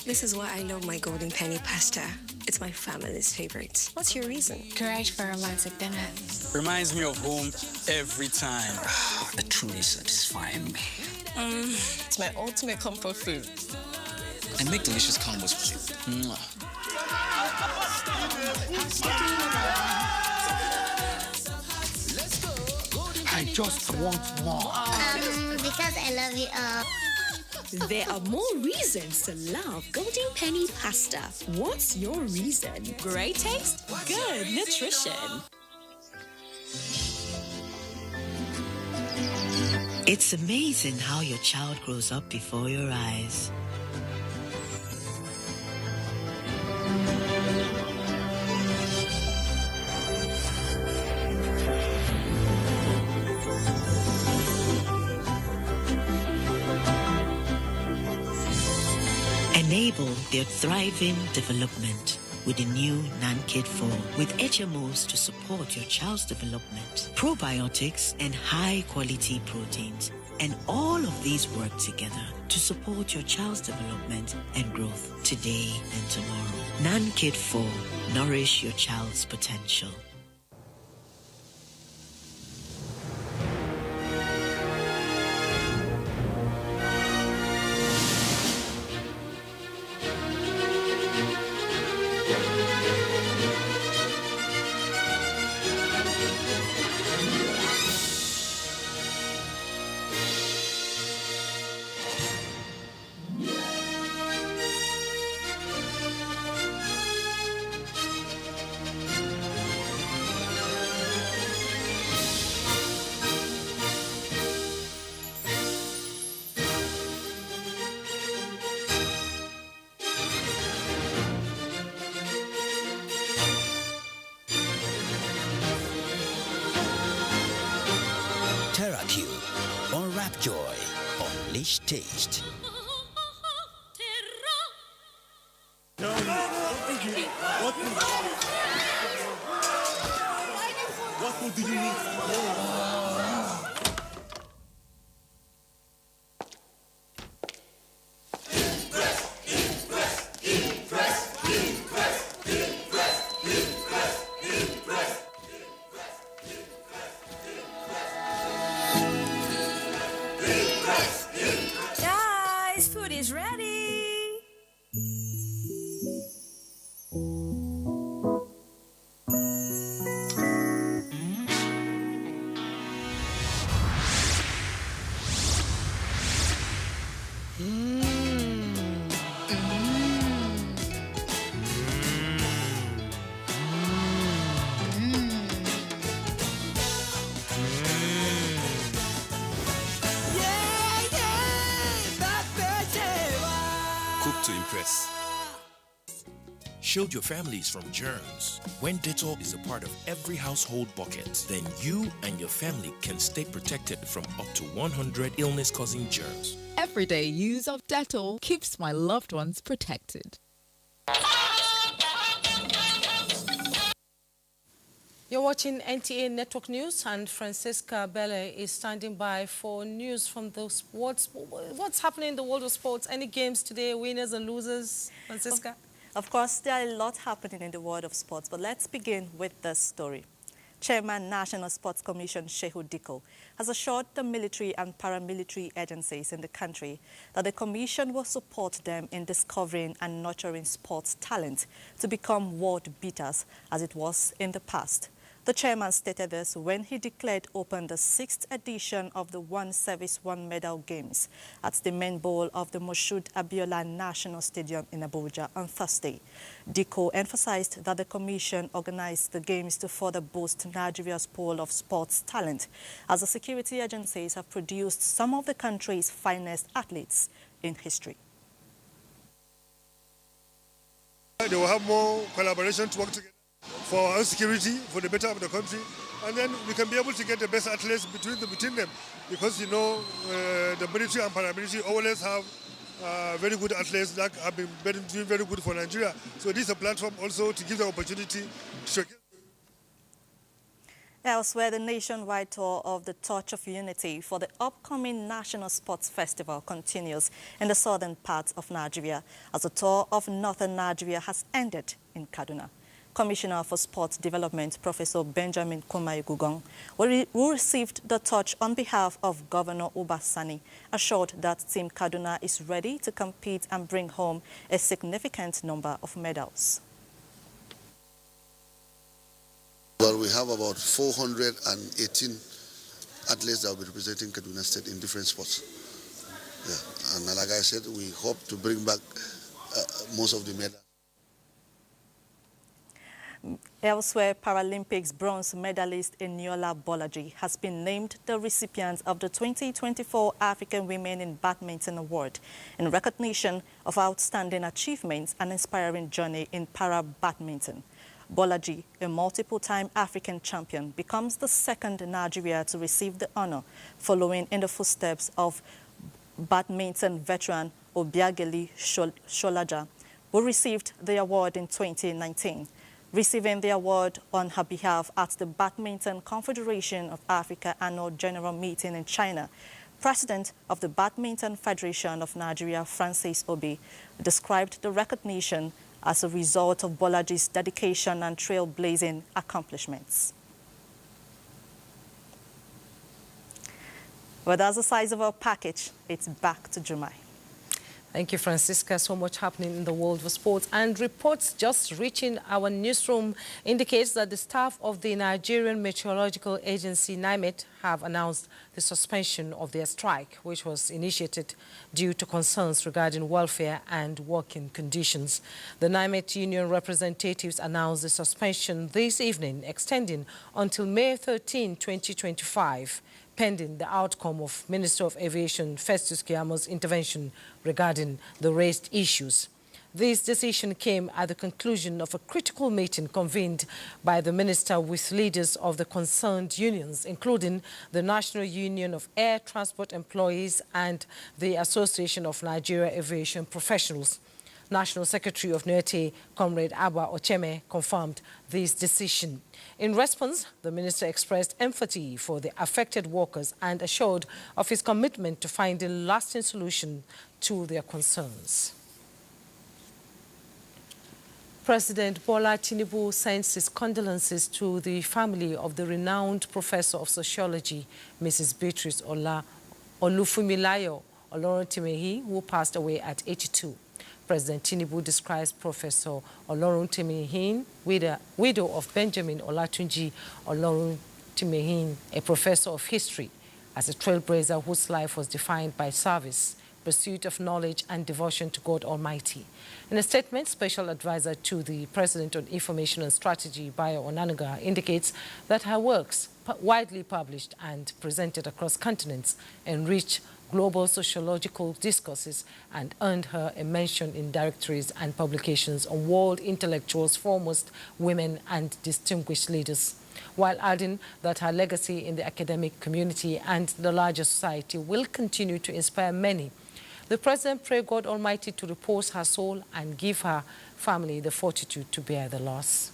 This is why I love my golden penny pasta. It's my family's favorite. What's your reason? Courage for romantic dinner. Reminds me of home every time. It truly satisfying me. It's my ultimate comfort food. I make delicious combos for you. Mwah. I just want more. Because I love you all. There are more reasons to love Golden Penny Pasta. What's your reason? Great taste, good nutrition. It's amazing how your child grows up before your eyes. Enable their thriving development with the new NanKid 4 with HMOs to support your child's development, probiotics and high-quality proteins. And all of these work together to support your child's development and growth today and tomorrow. NanKid 4, nourish your child's potential. Grab joy, unleash taste. What food do you need? Guys, food is ready. Cook to impress. Shield your families from germs. When Dettol is a part of every household bucket, then you and your family can stay protected from up to 100 illness-causing germs. Everyday use of Dettol keeps my loved ones protected. You're watching NTA Network News, and Francisca Bele is standing by for news from the sports. What's happening in the world of sports? Any games today, winners and losers, Francisca? Of course, there are a lot happening in the world of sports, but let's begin with this story. Chairman National Sports Commission Shehu Diko has assured the military and paramilitary agencies in the country that the commission will support them in discovering and nurturing sports talent to become world beaters as it was in the past. The chairman stated this when he declared open the 6th edition of the One Service, One Medal Games at the main bowl of the Moshood Abiola National Stadium in Abuja on Thursday. Diko emphasized that the commission organized the games to further boost Nigeria's pool of sports talent, as the security agencies have produced some of the country's finest athletes in history. They will have more collaboration to work together for our security, for the better of the country, and then we can be able to get the best athletes between them, because you know the military and paramilitary always have very good athletes that have been doing very good for Nigeria. So this is a platform also to give the opportunity to showcase. Elsewhere, the nationwide tour of the Torch of Unity for the upcoming National Sports Festival continues in the southern parts of Nigeria, as the tour of northern Nigeria has ended in Kaduna. Commissioner for Sports Development, Professor Benjamin Kumai-Gugong, who received the torch on behalf of Governor Uba Sani, assured that Team Kaduna is ready to compete and bring home a significant number of medals. Well, we have about 418 athletes that will be representing Kaduna State in different sports. Yeah. And like I said, we hope to bring back most of the medals. Elsewhere, Paralympics bronze medalist Eniola Bolaji has been named the recipient of the 2024 African Women in Badminton Award in recognition of outstanding achievements and inspiring journey in para-badminton. Bolaji, a multiple-time African champion, becomes the second in Nigeria to receive the honor, following in the footsteps of badminton veteran Obiageli Sholaja, who received the award in 2019. Receiving the award on her behalf at the Badminton Confederation of Africa Annual General Meeting in China, President of the Badminton Federation of Nigeria, Francis Obi, described the recognition as a result of Bolaji's dedication and trailblazing accomplishments. Well, that's the size of our package. It's back to Jumai. Thank you, Francisca. So much happening in the world of sports. And reports just reaching our newsroom indicates that the staff of the Nigerian Meteorological Agency, NIMET, have announced the suspension of their strike, which was initiated due to concerns regarding welfare and working conditions. The NIMET union representatives announced the suspension this evening, extending until May 13, 2025. Pending the outcome of Minister of Aviation Festus Keyamo's intervention regarding the raised issues. This decision came at the conclusion of a critical meeting convened by the minister with leaders of the concerned unions, including the National Union of Air Transport Employees and the Association of Nigeria Aviation Professionals. National Secretary of NERTE, Comrade Abba Ocheme, confirmed this decision. In response, the minister expressed empathy for the affected workers and assured of his commitment to finding lasting solution to their concerns. President Bola Tinubu sends his condolences to the family of the renowned professor of sociology, Mrs. Beatrice Olufumilayo Oloruntimehi, who passed away at 82. President Tinubu describes Professor Oloruntimehi, widow of Benjamin Olatunji Oloruntimehi, a professor of history, as a trailblazer whose life was defined by service, pursuit of knowledge and devotion to God Almighty. In a statement, Special Advisor to the President on Information and Strategy, Bayo Onanuga, indicates that her works, widely published and presented across continents, enrich global sociological discourses and earned her a mention in directories and publications on world intellectuals, foremost women and distinguished leaders, while adding that her legacy in the academic community and the larger society will continue to inspire many. The President prayed God Almighty to repose her soul and give her family the fortitude to bear the loss.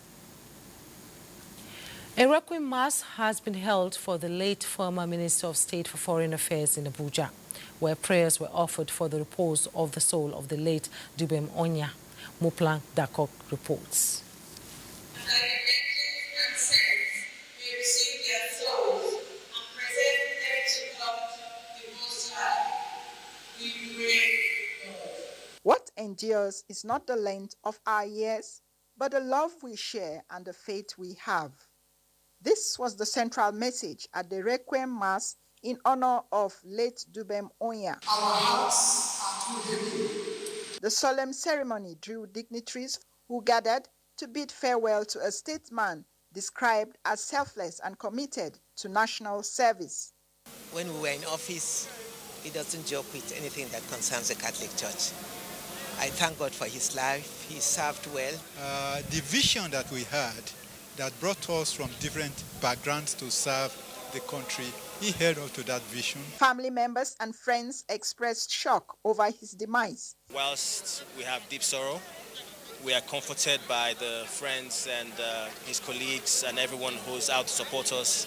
A requiem mass has been held for the late former Minister of State for Foreign Affairs in Abuja, where prayers were offered for the repose of the soul of the late Dubem Onya. Muplan Dakok reports. What endures is not the length of our years, but the love we share and the faith we have. This was the central message at the Requiem Mass in honor of late Dubem Onya. Our hearts are too heavy. The solemn ceremony drew dignitaries who gathered to bid farewell to a statesman described as selfless and committed to national service. When we were in office, he doesn't joke with anything that concerns the Catholic Church. I thank God for his life. He served well. The vision that we had that brought us from different backgrounds to serve the country, he held up to that vision. Family members and friends expressed shock over his demise. Whilst we have deep sorrow, we are comforted by the friends and his colleagues and everyone who's out to support us.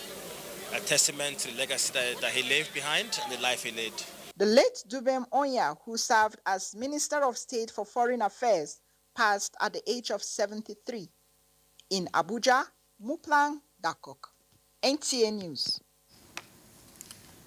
A testament to the legacy that he left behind and the life he led. The late Dubem Onya, who served as Minister of State for Foreign Affairs, passed at the age of 73. In Abuja, Muplang Dakok, NTA News.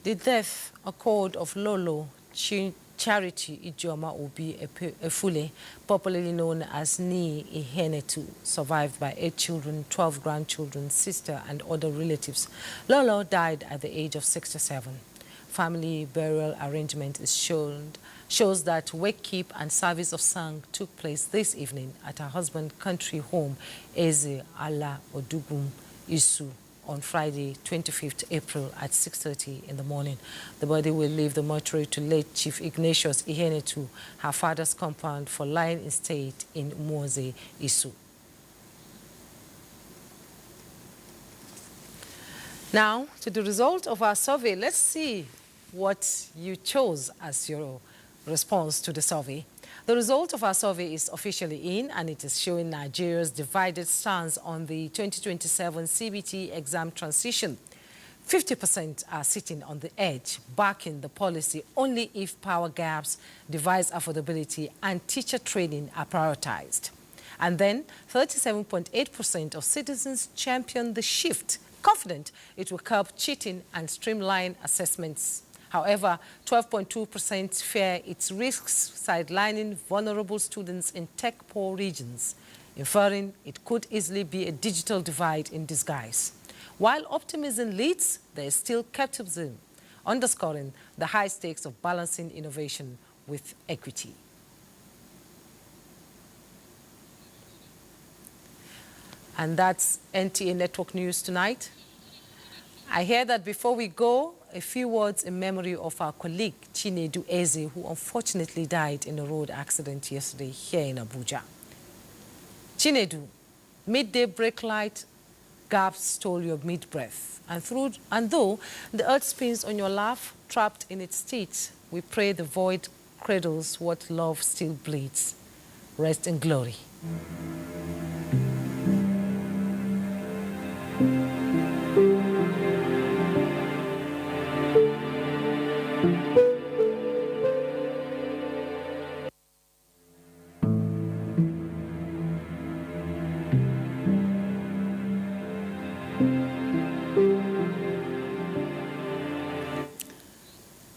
The death occurred of Lolo Charity Ijoma Obi Efule, popularly known as Ni Ihenetu, survived by 8 children, 12 grandchildren, sister and other relatives. Lolo died at the age of 67. Family burial arrangement shows that wake keep and service of song took place this evening at her husband's country home, Eze Ala Odugum Isu, on Friday, 25th April at 6:30 in the morning. The body will leave the mortuary to late Chief Ignatius Ihenetu, her father's compound, for lying in state in Umuoze, Isu. Now, to the result of our survey, let's see what you chose as your response to the survey. The result of our survey is officially in, and it is showing Nigeria's divided stance on the 2027 CBT exam transition. 50% are sitting on the edge, backing the policy only if power gaps, device affordability, and teacher training are prioritized. And then 37.8% of citizens champion the shift, confident it will curb cheating and streamline assessments. However, 12.2% fear its risks sidelining vulnerable students in tech-poor regions, inferring it could easily be a digital divide in disguise. While optimism leads, there is still skepticism, underscoring the high stakes of balancing innovation with equity. And that's NTA Network News tonight. I hear that before we go, a few words in memory of our colleague, Chinedu Eze, who unfortunately died in a road accident yesterday here in Abuja. Chinedu, midday break light gaps stole your mid-breath. And though the earth spins on your laugh, trapped in its teeth, we pray the void cradles what love still bleeds. Rest in glory.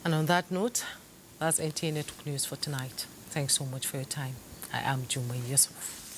And on that note, that's NTA Network News for tonight. Thanks so much for your time. I am Juma Yusuf.